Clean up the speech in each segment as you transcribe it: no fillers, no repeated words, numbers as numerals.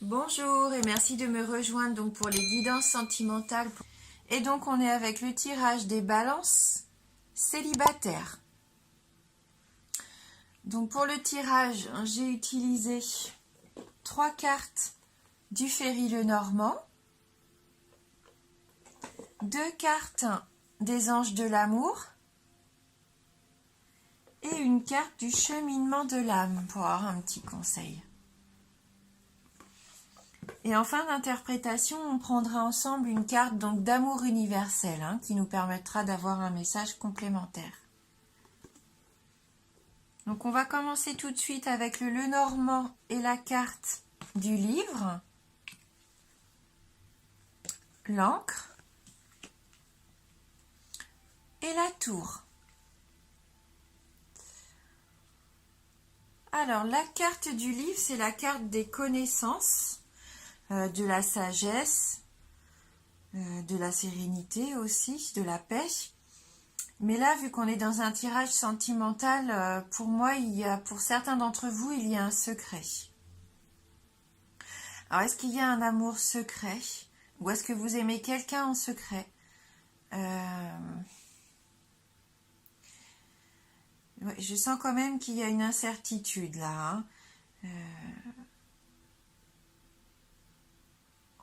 Bonjour et merci de me rejoindre donc pour les guidances sentimentales. Et donc on est avec le tirage des balances célibataires. Donc pour le tirage, j'ai utilisé 3 cartes du Ferry Lenormand, 2 cartes des anges de l'amour et une carte du cheminement de l'âme pour avoir un petit conseil. Et en fin d'interprétation, on prendra ensemble une carte donc d'amour universel qui nous permettra d'avoir un message complémentaire. Donc on va commencer tout de suite avec le Lenormand et la carte du livre, l'encre et la tour. Alors la carte du livre, c'est la carte des connaissances, de la sagesse, de la sérénité aussi, de la paix. Mais là, vu qu'on est dans un tirage sentimental, pour moi, pour certains d'entre vous, il y a un secret. Alors, est-ce qu'il y a un amour secret? Ou est-ce que vous aimez quelqu'un en secret? Ouais, je sens quand même qu'il y a une incertitude là.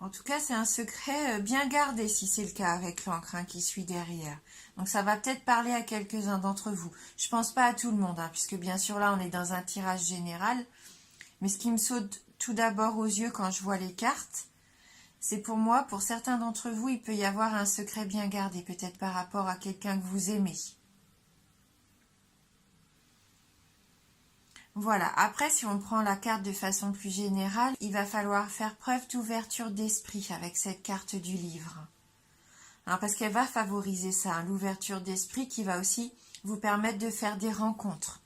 En tout cas, c'est un secret bien gardé si c'est le cas avec l'encre qui suit derrière. Donc ça va peut-être parler à quelques-uns d'entre vous. Je pense pas à tout le monde, puisque bien sûr là on est dans un tirage général. Mais ce qui me saute tout d'abord aux yeux quand je vois les cartes, c'est pour moi, pour certains d'entre vous, il peut y avoir un secret bien gardé, peut-être par rapport à quelqu'un que vous aimez. Voilà, après si on prend la carte de façon plus générale, il va falloir faire preuve d'ouverture d'esprit avec cette carte du livre. Parce qu'elle va favoriser ça, l'ouverture d'esprit qui va aussi vous permettre de faire des rencontres.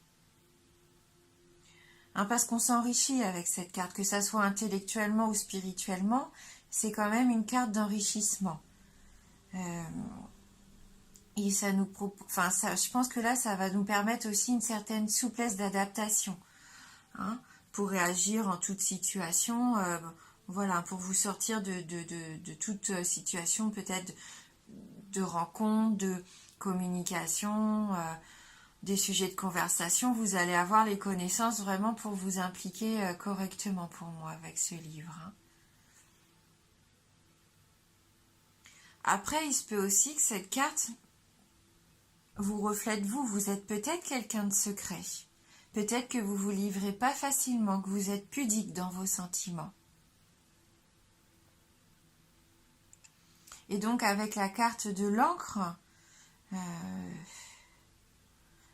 Parce qu'on s'enrichit avec cette carte, que ça soit intellectuellement ou spirituellement, c'est quand même une carte d'enrichissement. Et ça nous je pense que là, ça va nous permettre aussi une certaine souplesse d'adaptation, pour réagir en toute situation, voilà, pour vous sortir de toute situation peut-être de rencontre, de communication, des sujets de conversation. Vous allez avoir les connaissances vraiment pour vous impliquer correctement pour moi avec ce livre. Après, il se peut aussi que cette carte vous reflète vous êtes peut-être quelqu'un de secret. Peut-être que vous vous livrez pas facilement, que vous êtes pudique dans vos sentiments. Et donc avec la carte de l'encre,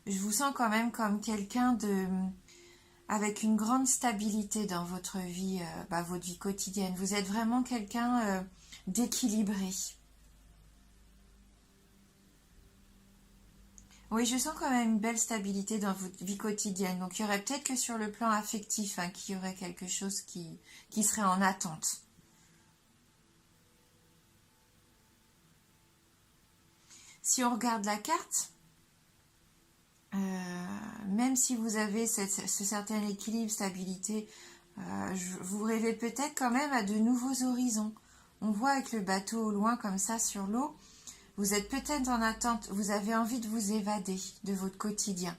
je vous sens quand même comme quelqu'un avec une grande stabilité dans votre vie quotidienne. Vous êtes vraiment quelqu'un d'équilibré. Oui, je sens quand même une belle stabilité dans votre vie quotidienne. Donc, il y aurait peut-être que sur le plan affectif, qu'il y aurait quelque chose qui serait en attente. Si on regarde la carte, même si vous avez ce certain équilibre, stabilité, vous rêvez peut-être quand même à de nouveaux horizons. On voit avec le bateau au loin comme ça sur l'eau, vous êtes peut-être en attente, vous avez envie de vous évader de votre quotidien.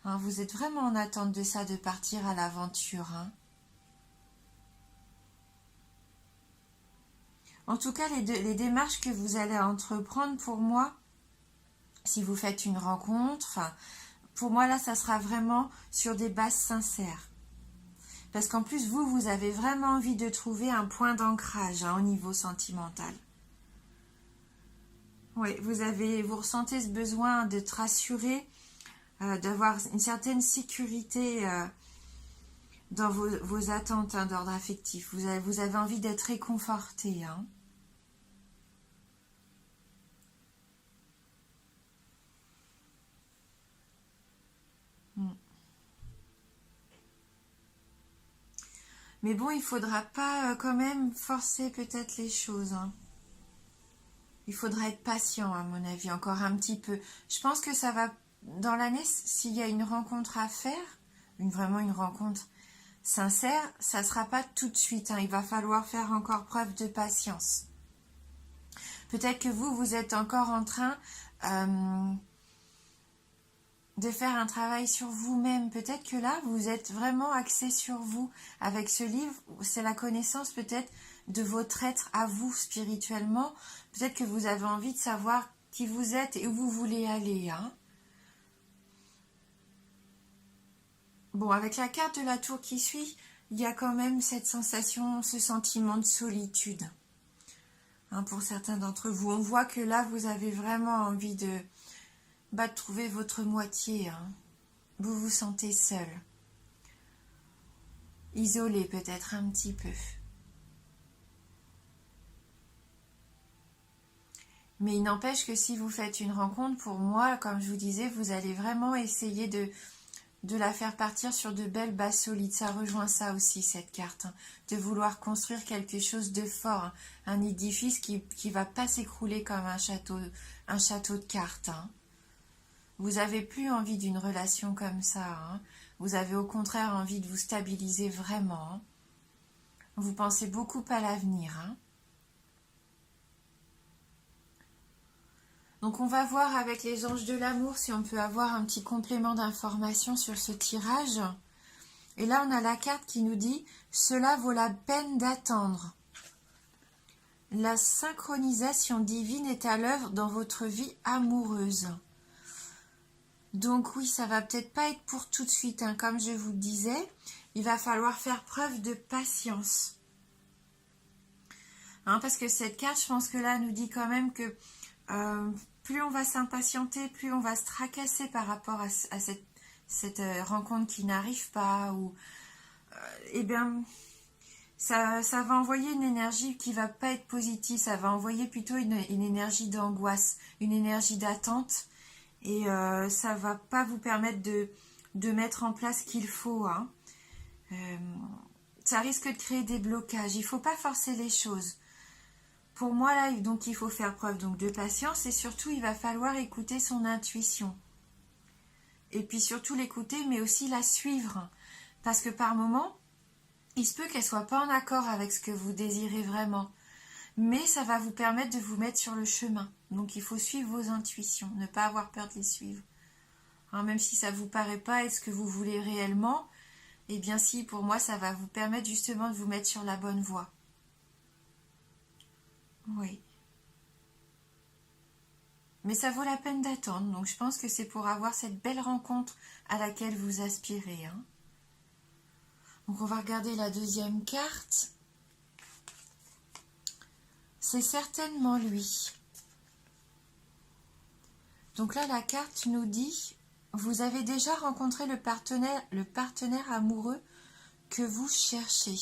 Vous êtes vraiment en attente de ça, de partir à l'aventure. En tout cas, les démarches que vous allez entreprendre, pour moi, si vous faites une rencontre, pour moi là, ça sera vraiment sur des bases sincères. Parce qu'en plus, vous avez vraiment envie de trouver un point d'ancrage au niveau sentimental. Oui, vous ressentez ce besoin de te rassurer, d'avoir une certaine sécurité dans vos attentes d'ordre affectif. Vous avez envie d'être réconforté. Mais bon, il ne faudra pas quand même forcer peut-être les choses. Il faudra être patient, à mon avis, encore un petit peu. Je pense que ça va, dans l'année, s'il y a une rencontre à faire, vraiment une rencontre, sincère, ça ne sera pas tout de suite. Il va falloir faire encore preuve de patience. Peut-être que vous êtes encore en train de faire un travail sur vous-même. Peut-être que là, vous êtes vraiment axé sur vous. Avec ce livre, c'est la connaissance peut-être de votre être à vous spirituellement. Peut-être que vous avez envie de savoir qui vous êtes et où vous voulez aller. Bon, avec la carte de la tour qui suit, il y a quand même cette sensation, ce sentiment de solitude. Pour certains d'entre vous. On voit que là, vous avez vraiment envie de trouver votre moitié. Vous vous sentez seul. Isolé peut-être un petit peu. Mais il n'empêche que si vous faites une rencontre, pour moi, comme je vous disais, vous allez vraiment essayer de la faire partir sur de belles bases solides. Ça rejoint ça aussi, cette carte. De vouloir construire quelque chose de fort. Un édifice qui va pas s'écrouler comme un château de cartes. Vous n'avez plus envie d'une relation comme ça. Vous avez au contraire envie de vous stabiliser vraiment. Vous pensez beaucoup à l'avenir. Donc on va voir avec les anges de l'amour si on peut avoir un petit complément d'information sur ce tirage. Et là on a la carte qui nous dit « Cela vaut la peine d'attendre ». La synchronisation divine est à l'œuvre dans votre vie amoureuse. Donc oui, ça va peut-être pas être pour tout de suite, comme je vous le disais. Il va falloir faire preuve de patience. Parce que cette carte, je pense que là, nous dit quand même que plus on va s'impatienter, plus on va se tracasser par rapport à cette rencontre qui n'arrive pas. Eh bien, ça va envoyer une énergie qui va pas être positive. Ça va envoyer plutôt une énergie d'angoisse, une énergie d'attente. Et ça va pas vous permettre de mettre en place ce qu'il faut. Ça risque de créer des blocages. Il faut pas forcer les choses. Pour moi, là, donc, il faut faire preuve de patience et surtout, il va falloir écouter son intuition. Et puis surtout l'écouter, mais aussi la suivre. Parce que par moment, il se peut qu'elle soit pas en accord avec ce que vous désirez vraiment. Mais ça va vous permettre de vous mettre sur le chemin. Donc il faut suivre vos intuitions, ne pas avoir peur de les suivre. Même si ça ne vous paraît pas être ce que vous voulez réellement, eh bien si, pour moi, ça va vous permettre justement de vous mettre sur la bonne voie. Oui. Mais ça vaut la peine d'attendre, donc je pense que c'est pour avoir cette belle rencontre à laquelle vous aspirez. Donc on va regarder la deuxième carte. C'est certainement lui. Donc là, la carte nous dit, vous avez déjà rencontré le partenaire amoureux que vous cherchez.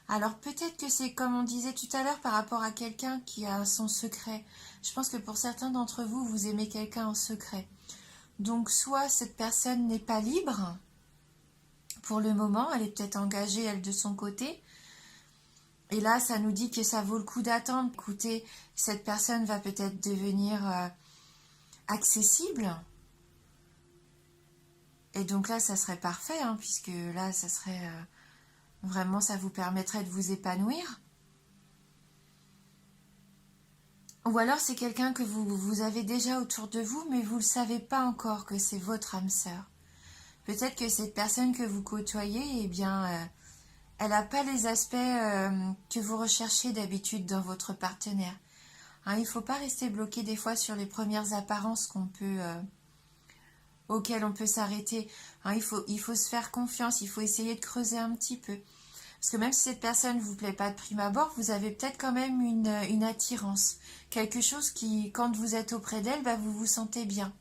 Alors peut-être que c'est comme on disait tout à l'heure par rapport à quelqu'un qui a son secret. Je pense que pour certains d'entre vous, vous aimez quelqu'un en secret. Donc soit cette personne n'est pas libre pour le moment, elle est peut-être engagée elle de son côté. Et là, ça nous dit que ça vaut le coup d'attendre. Écoutez, cette personne va peut-être devenir accessible. Et donc là, ça serait parfait, puisque là, ça serait vraiment, ça vous permettrait de vous épanouir. Ou alors, c'est quelqu'un que vous avez déjà autour de vous, mais vous ne le savez pas encore que c'est votre âme sœur. Peut-être que cette personne que vous côtoyez, eh bien, elle n'a pas les aspects que vous recherchez d'habitude dans votre partenaire. Il ne faut pas rester bloqué des fois sur les premières apparences auxquelles on peut s'arrêter. Il faut se faire confiance, il faut essayer de creuser un petit peu. Parce que même si cette personne ne vous plaît pas de prime abord, vous avez peut-être quand même une attirance. Quelque chose qui, quand vous êtes auprès d'elle, vous vous sentez bien.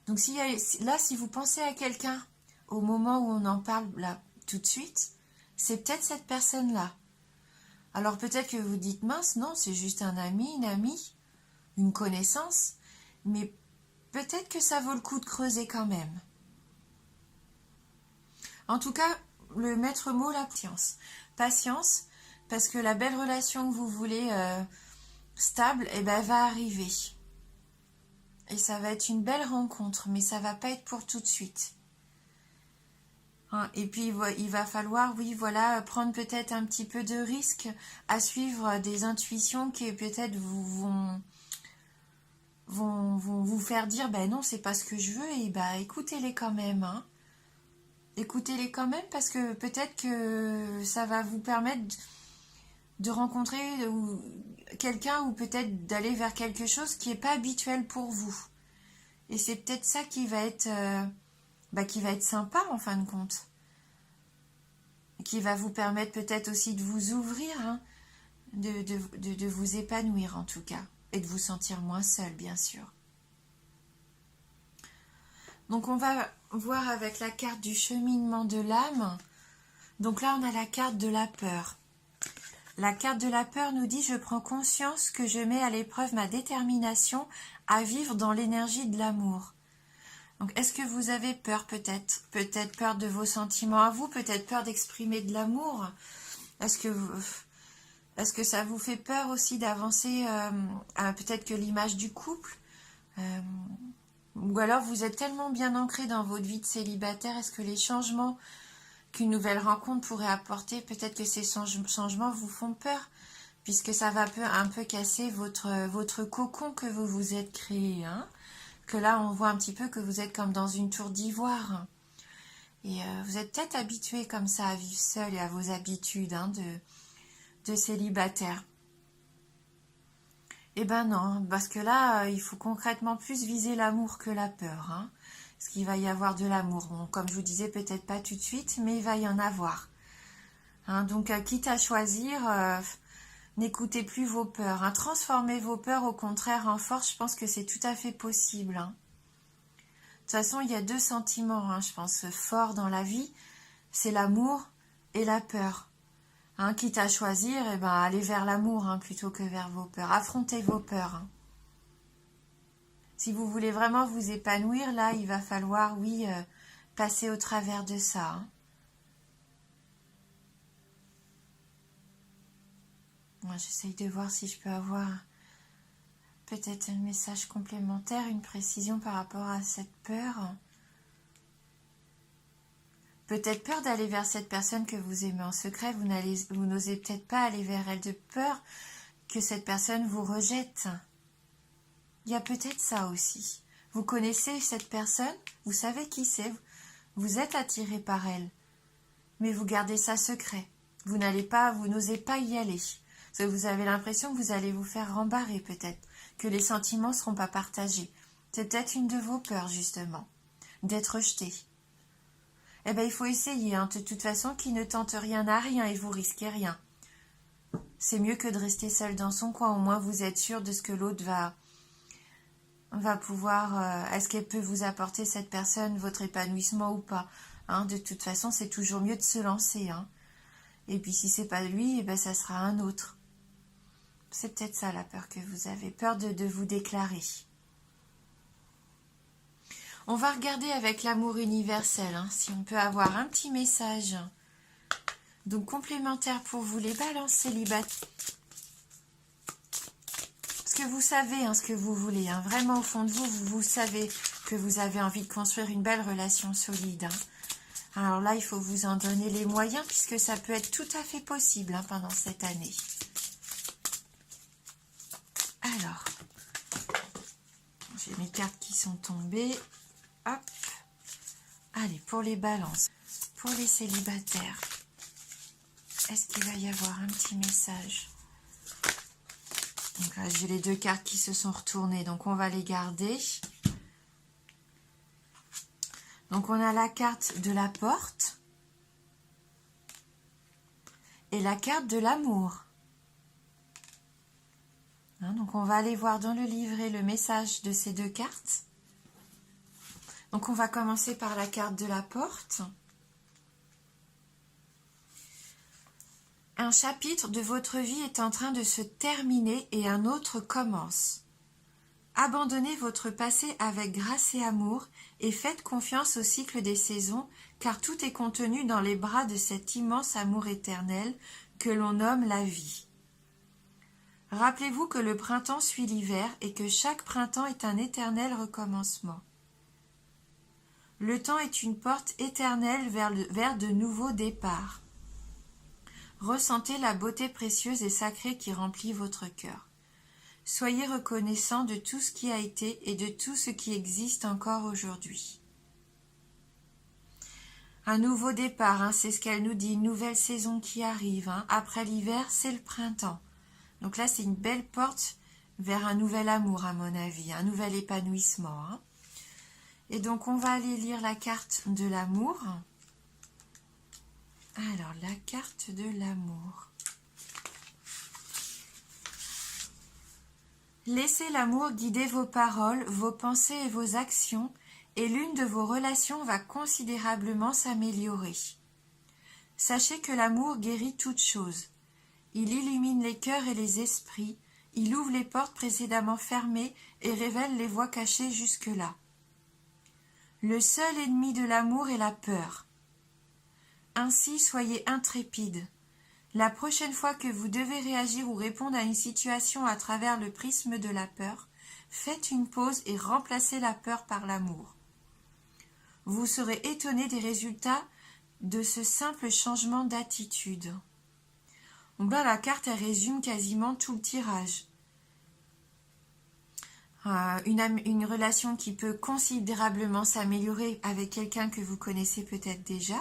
Donc si vous pensez à quelqu'un au moment où on en parle là tout de suite, c'est peut-être cette personne-là. Alors peut-être que vous dites, mince, non, c'est juste un ami, une amie, une connaissance, mais peut-être que ça vaut le coup de creuser quand même. En tout cas, le maître mot, la patience. Patience, parce que la belle relation que vous voulez stable, va arriver. Et ça va être une belle rencontre, mais ça va pas être pour tout de suite. hein. Et puis il va falloir, oui, voilà, prendre peut-être un petit peu de risque à suivre des intuitions qui peut-être vont vous faire dire, ben non, c'est pas ce que je veux, et ben écoutez-les quand même, hein. Écoutez-les quand même parce que peut-être que ça va vous permettre de rencontrer quelqu'un ou peut-être d'aller vers quelque chose qui n'est pas habituel pour vous. Et c'est peut-être ça qui va être sympa en fin de compte. Qui va vous permettre peut-être aussi de vous ouvrir, hein, de vous épanouir en tout cas. Et de vous sentir moins seul, bien sûr. Donc on va voir avec la carte du cheminement de l'âme. Donc là on a la carte de la peur. La carte de la peur nous dit: je prends conscience que je mets à l'épreuve ma détermination à vivre dans l'énergie de l'amour. Donc est-ce que vous avez peur peut-être? Peut-être peur de vos sentiments à vous, peut-être peur d'exprimer de l'amour. Est-ce que ça vous fait peur aussi d'avancer peut-être que l'image du couple, ou alors vous êtes tellement bien ancré dans votre vie de célibataire, est-ce que les changements qu'une nouvelle rencontre pourrait apporter, peut-être que ces changements vous font peur, puisque ça va un peu casser votre cocon que vous vous êtes créé, hein, que là on voit un petit peu que vous êtes comme dans une tour d'ivoire, et vous êtes peut-être habitué comme ça à vivre seul et à vos habitudes, hein, de célibataire. Eh ben non, parce que là, il faut concrètement plus viser l'amour que la peur, hein. Parce qu'il va y avoir de l'amour. Bon, comme je vous disais, peut-être pas tout de suite, mais il va y en avoir. Hein, donc, quitte à choisir, n'écoutez plus vos peurs, hein. Transformez vos peurs au contraire en force, je pense que c'est tout à fait possible, hein. De toute façon, il y a deux sentiments, hein, je pense, forts dans la vie, c'est l'amour et la peur. Hein, quitte à choisir, eh ben, allez vers l'amour, hein, plutôt que vers vos peurs. Affrontez vos peurs, hein. Si vous voulez vraiment vous épanouir, là, il va falloir, oui, passer au travers de ça, hein. Moi, j'essaye de voir si je peux avoir peut-être un message complémentaire, une précision par rapport à cette peur. Peut-être peur d'aller vers cette personne que vous aimez en secret, vous n'osez peut-être pas aller vers elle de peur que cette personne vous rejette. Il y a peut-être ça aussi. Vous connaissez cette personne, vous savez qui c'est, vous êtes attiré par elle, mais vous gardez ça secret. Vous n'osez pas y aller. Parce que vous avez l'impression que vous allez vous faire rembarrer peut-être, que les sentiments ne seront pas partagés. C'est peut-être une de vos peurs justement, d'être rejeté. Eh bien, il faut essayer, hein. De toute façon, qui ne tente rien n'a rien et vous risquez rien. C'est mieux que de rester seul dans son coin, au moins vous êtes sûr de ce que l'autre va pouvoir... est-ce qu'elle peut vous apporter, cette personne, votre épanouissement ou pas, hein. De toute façon, c'est toujours mieux de se lancer, hein. Et puis, si c'est pas lui, eh ben, ça sera un autre. C'est peut-être ça la peur que vous avez, peur de vous déclarer. On va regarder avec l'amour universel, hein, si on peut avoir un petit message. Donc, complémentaire pour vous, les balances célibataires. Parce que vous savez, hein, ce que vous voulez. Hein, vraiment, au fond de vous, vous savez que vous avez envie de construire une belle relation solide. Hein. Alors là, il faut vous en donner les moyens, puisque ça peut être tout à fait possible, hein, pendant cette année. Alors, j'ai mes cartes qui sont tombées. Hop. Allez, pour les balances, pour les célibataires, est-ce qu'il va y avoir un petit message? Donc là, j'ai les deux cartes qui se sont retournées, donc on va les garder. Donc on a la carte de la porte et la carte de l'amour. Hein, donc on va aller voir dans le livret le message de ces deux cartes. Donc on va commencer par la carte de la porte. Un chapitre de votre vie est en train de se terminer et un autre commence. Abandonnez votre passé avec grâce et amour et faites confiance au cycle des saisons, car tout est contenu dans les bras de cet immense amour éternel que l'on nomme la vie. Rappelez-vous que le printemps suit l'hiver et que chaque printemps est un éternel recommencement. Le temps est une porte éternelle vers de nouveaux départs. Ressentez la beauté précieuse et sacrée qui remplit votre cœur. Soyez reconnaissant de tout ce qui a été et de tout ce qui existe encore aujourd'hui. Un nouveau départ, hein, c'est ce qu'elle nous dit, une nouvelle saison qui arrive. Hein. Après l'hiver, c'est le printemps. Donc là, c'est une belle porte vers un nouvel amour, à mon avis, un nouvel épanouissement. Hein. Et donc, on va aller lire la carte de l'amour. Alors, la carte de l'amour. Laissez l'amour guider vos paroles, vos pensées et vos actions, et l'une de vos relations va considérablement s'améliorer. Sachez que l'amour guérit toutes choses. Il illumine les cœurs et les esprits, il ouvre les portes précédemment fermées et révèle les voies cachées jusque-là. Le seul ennemi de l'amour est la peur. Ainsi, soyez intrépide. La prochaine fois que vous devez réagir ou répondre à une situation à travers le prisme de la peur, faites une pause et remplacez la peur par l'amour. Vous serez étonné des résultats de ce simple changement d'attitude. Donc là, la carte, elle résume quasiment tout le tirage. Une relation qui peut considérablement s'améliorer avec quelqu'un que vous connaissez peut-être déjà.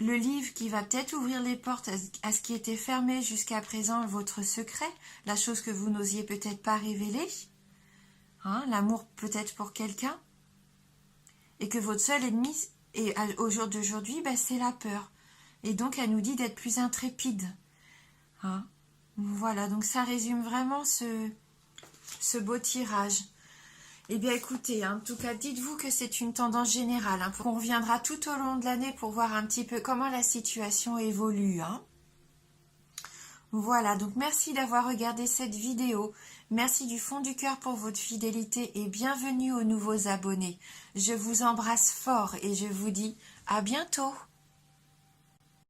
Le livre qui va peut-être ouvrir les portes à ce qui était fermé jusqu'à présent, votre secret, la chose que vous n'osiez peut-être pas révéler. Hein, l'amour peut-être pour quelqu'un. Et que votre seul ennemi, au jour d'aujourd'hui, c'est la peur. Et donc, elle nous dit d'être plus intrépide. Hein. Voilà, donc ça résume vraiment ce beau tirage. Eh bien, écoutez, en tout cas, dites-vous que c'est une tendance générale. Hein, on reviendra tout au long de l'année pour voir un petit peu comment la situation évolue. Hein. Voilà, donc merci d'avoir regardé cette vidéo. Merci du fond du cœur pour votre fidélité et bienvenue aux nouveaux abonnés. Je vous embrasse fort et je vous dis à bientôt.